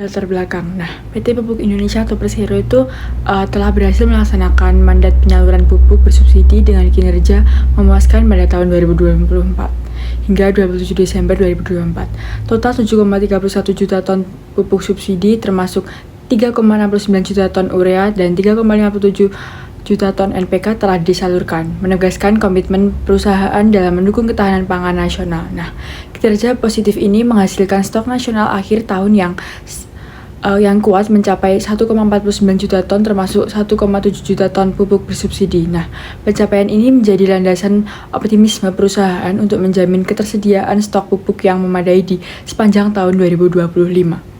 latar belakang. Nah, PT Pupuk Indonesia atau Persero itu telah berhasil melaksanakan mandat penyaluran pupuk bersubsidi dengan kinerja memuaskan pada tahun 2024 hingga 27 Desember 2024. Total 7,31 juta ton pupuk subsidi termasuk 3,69 juta ton urea dan 3,57 juta ton NPK telah disalurkan, menegaskan komitmen perusahaan dalam mendukung ketahanan pangan nasional. Nah, kinerja positif ini menghasilkan stok nasional akhir tahun yang kuat mencapai 1,49 juta ton termasuk 1,7 juta ton pupuk bersubsidi. Nah, pencapaian ini menjadi landasan optimisme perusahaan untuk menjamin ketersediaan stok pupuk yang memadai di sepanjang tahun 2025.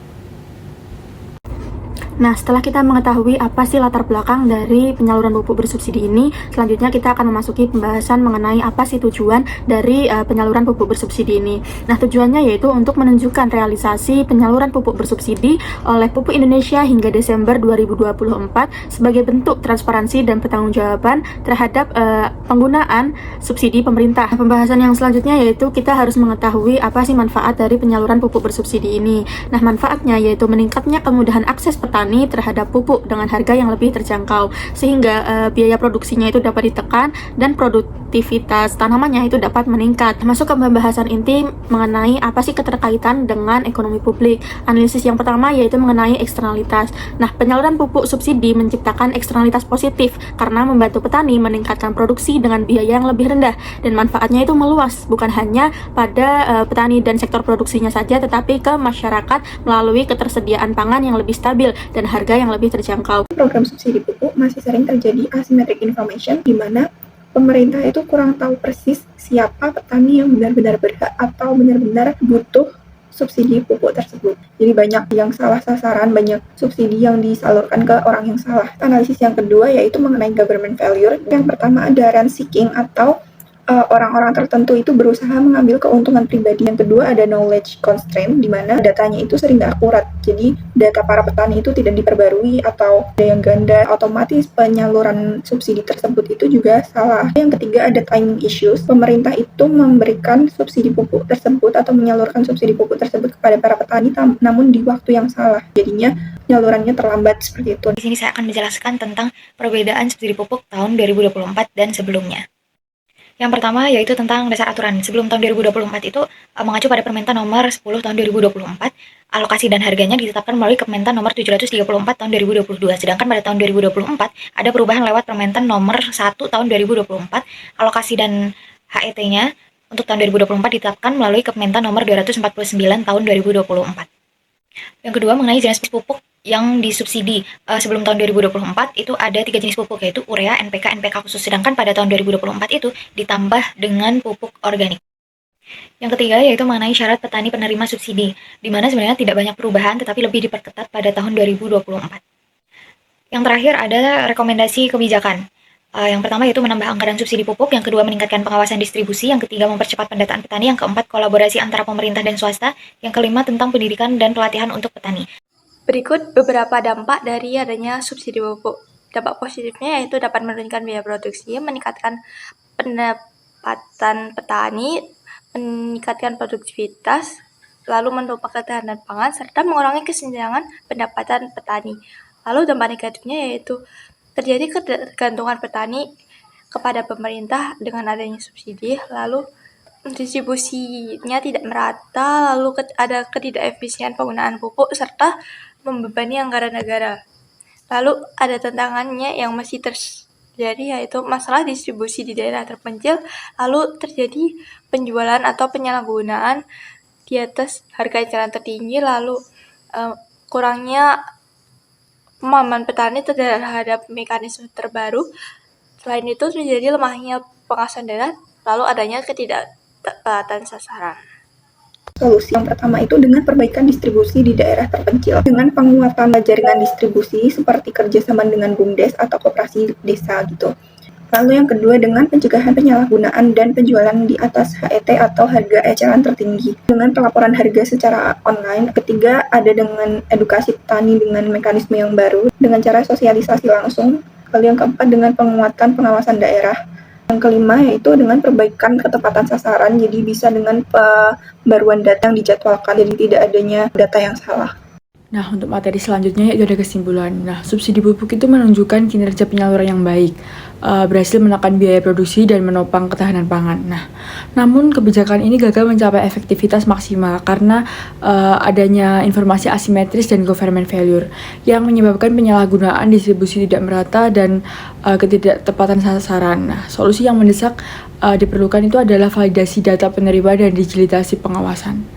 Nah, setelah kita mengetahui apa sih latar belakang dari penyaluran pupuk bersubsidi ini, selanjutnya kita akan memasuki pembahasan mengenai apa sih tujuan dari penyaluran pupuk bersubsidi ini. Nah, tujuannya yaitu untuk menunjukkan realisasi penyaluran pupuk bersubsidi oleh Pupuk Indonesia hingga Desember 2024 sebagai bentuk transparansi dan pertanggungjawaban terhadap penggunaan subsidi pemerintah. Pembahasan yang selanjutnya yaitu kita harus mengetahui apa sih manfaat dari penyaluran pupuk bersubsidi ini. Nah, manfaatnya yaitu meningkatnya kemudahan akses petani terhadap pupuk dengan harga yang lebih terjangkau, sehingga biaya produksinya itu dapat ditekan dan produktivitas tanamannya itu dapat meningkat. Masuk ke pembahasan inti mengenai apa sih keterkaitan dengan ekonomi publik. Analisis yang pertama yaitu mengenai eksternalitas. Nah, penyaluran pupuk subsidi menciptakan eksternalitas positif karena membantu petani meningkatkan produksi dengan biaya yang lebih rendah, dan manfaatnya itu meluas, bukan hanya pada petani dan sektor produksinya saja, tetapi ke masyarakat melalui ketersediaan pangan yang lebih stabil dan harga yang lebih terjangkau. Program subsidi pupuk masih sering terjadi asymmetric information, di mana pemerintah itu kurang tahu persis siapa petani yang benar-benar berhak atau benar-benar butuh subsidi pupuk tersebut. Jadi banyak yang salah sasaran, banyak subsidi yang disalurkan ke orang yang salah. Analisis yang kedua yaitu mengenai government failure. Yang pertama ada rent seeking atau orang-orang tertentu itu berusaha mengambil keuntungan pribadi. Yang kedua ada knowledge constraint, di mana datanya itu sering nggak akurat. Jadi data para petani itu tidak diperbarui atau ada yang ganda, otomatis penyaluran subsidi tersebut itu juga salah. Yang ketiga ada timing issues. Pemerintah itu memberikan subsidi pupuk tersebut atau menyalurkan subsidi pupuk tersebut kepada para petani namun di waktu yang salah. Jadinya penyalurannya terlambat seperti itu. Di sini saya akan menjelaskan tentang perbedaan subsidi pupuk tahun 2024 dan sebelumnya. Yang pertama yaitu tentang dasar aturan. Sebelum tahun 2024 itu mengacu pada Permentan nomor 10 tahun 2024, alokasi dan harganya ditetapkan melalui Kementan nomor 734 tahun 2022. Sedangkan pada tahun 2024 ada perubahan lewat Permentan nomor 1 tahun 2024, alokasi dan HET-nya untuk tahun 2024 ditetapkan melalui Kementan nomor 249 tahun 2024. Yang kedua mengenai jenis pupuk yang disubsidi. Sebelum tahun 2024 itu ada 3 jenis pupuk, yaitu urea, NPK, NPK khusus. Sedangkan pada tahun 2024 itu ditambah dengan pupuk organik. Yang ketiga yaitu mengenai syarat petani penerima subsidi, di mana sebenarnya tidak banyak perubahan tetapi lebih diperketat pada tahun 2024. Yang terakhir ada rekomendasi kebijakan. Yang pertama yaitu menambah anggaran subsidi pupuk, yang kedua meningkatkan pengawasan distribusi, yang ketiga mempercepat pendataan petani, yang keempat kolaborasi antara pemerintah dan swasta, yang kelima tentang pendidikan dan pelatihan untuk petani. Berikut beberapa dampak dari adanya subsidi pupuk. Dampak positifnya yaitu dapat menurunkan biaya produksi, meningkatkan pendapatan petani, meningkatkan produktivitas, lalu menopang ketahanan pangan, serta mengurangi kesenjangan pendapatan petani. Lalu dampak negatifnya yaitu terjadi ketergantungan petani kepada pemerintah dengan adanya subsidi, lalu distribusinya tidak merata, lalu ada ketidakefisien penggunaan pupuk, serta membebani anggaran negara. Lalu ada tantangannya yang masih terjadi yaitu masalah distribusi di daerah terpencil, lalu terjadi penjualan atau penyalahgunaan di atas harga eceran tertinggi, lalu kurangnya pemahaman petani terhadap mekanisme terbaru. Selain itu terjadi lemahnya pengawasan daerah, lalu adanya ketidaktepat sasaran. Solusi yang pertama itu dengan perbaikan distribusi di daerah terpencil dengan penguatan jaringan distribusi seperti kerjasama dengan BUMDes atau koperasi desa gitu. Lalu yang kedua dengan pencegahan penyalahgunaan dan penjualan di atas HET atau harga eceran tertinggi dengan pelaporan harga secara online. Ketiga ada dengan edukasi petani dengan mekanisme yang baru dengan cara sosialisasi langsung. Lalu yang keempat dengan penguatan pengawasan daerah. Yang kelima yaitu dengan perbaikan ketepatan sasaran, jadi bisa dengan pembaruan data yang dijadwalkan, jadi tidak adanya data yang salah. Nah, untuk materi selanjutnya yaitu ada kesimpulan. Nah, subsidi pupuk itu menunjukkan kinerja penyaluran yang baik, berhasil menekan biaya produksi dan menopang ketahanan pangan. Nah, namun kebijakan ini gagal mencapai efektivitas maksimal karena adanya informasi asimetris dan government failure yang menyebabkan penyalahgunaan distribusi tidak merata dan ketidaktepatan sasaran. Nah, solusi yang mendesak diperlukan itu adalah validasi data penerima dan digitalisasi pengawasan.